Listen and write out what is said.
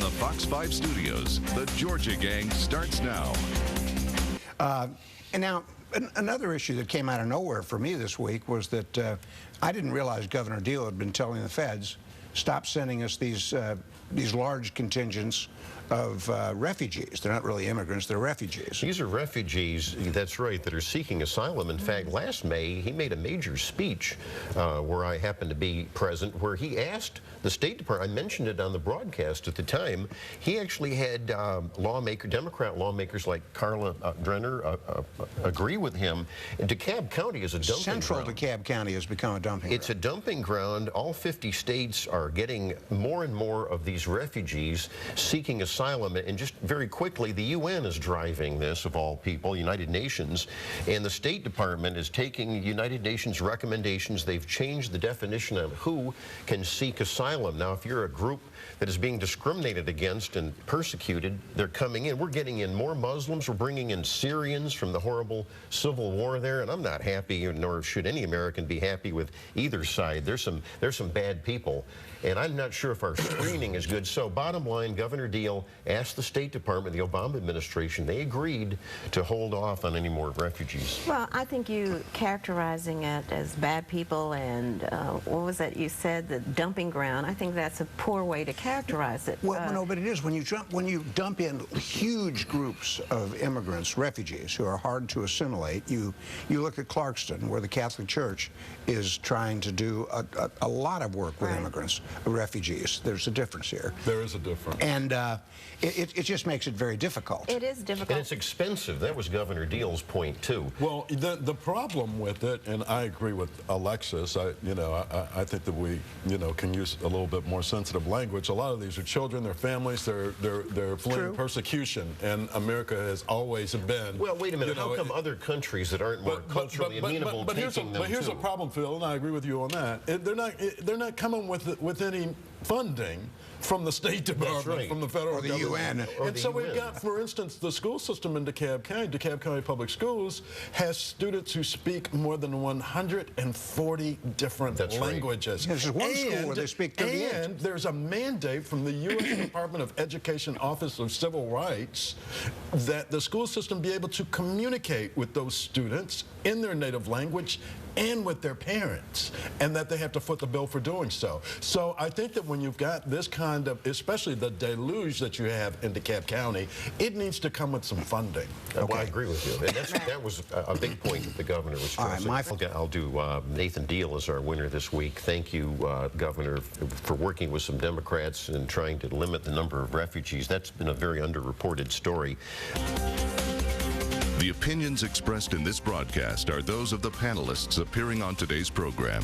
the Fox 5 studios, the Georgia Gang starts now. And now, another issue that came out of nowhere for me this week was that I didn't realize Governor Deal had been telling the feds, stop sending us these large contingents of refugees. They're not really immigrants, they're refugees. These are refugees, that's right, that are seeking asylum. In fact, last May, he made a major speech where I happened to be present, where he asked the State Department, I mentioned it on the broadcast at the time, he actually had Democrat lawmakers like Carla Drenner agree with him. And Dekalb County is a dumping Central ground. Dekalb County has become a dumping ground. It's a dumping ground. All 50 states are getting more and more of these refugees seeking asylum. And just very quickly, the UN is driving this, of all people, United Nations, and the State Department is taking United Nations recommendations. They've changed the definition on who can seek asylum. Now, if you're a group that is being discriminated against and persecuted, they're coming in. We're getting in more Muslims. We're bringing in Syrians from the horrible civil war there, and I'm not happy, nor should any American be happy with either side. There's some bad people, and I'm not sure if our screening is good. So bottom line, Governor Deal asked the State Department, the Obama administration, they agreed to hold off on any more refugees. Well, I think you characterizing it as bad people and what was that you said, the dumping ground, I think that's a poor way to characterize it. Well, no, but it is. When you dump in huge groups of immigrants, refugees, who are hard to assimilate, you look at Clarkston, where the Catholic Church is trying to do a lot of work with immigrants, refugees. There's a difference here. There is a difference. And it just makes it very difficult. It is difficult. And it's expensive. That was Governor Deal's point, too. Well, the problem with it, and I agree with Alexis, I think that we, can use a little bit more sensitive language. A lot of these are children, their families, they're fleeing persecution, and America has always been. Well, wait a minute. How come other countries that aren't more culturally amenable taking them But here's a problem, Phil, and I agree with you on that. They're not coming with any funding from the State Department, from the federal or the government. UN. And so we've got, for instance, the school system in Dekalb County Public Schools has students who speak more than 140 different languages. There's one school where they speak 38. And there's a mandate from the U.S. Department of Education Office of Civil Rights that the school system be able to communicate with those students in their native language and with their parents, and that they have to foot the bill for doing so. So I think that when you've got this kind of, especially the deluge that you have in DeKalb County, it needs to come with some funding. Well, I agree with you. And that was a big point that the governor was stressing. I'll do Nathan Deal as our winner this week. Thank you, Governor, for working with some Democrats and trying to limit the number of refugees. That's been a very underreported story. The opinions expressed in this broadcast are those of the panelists appearing on today's program.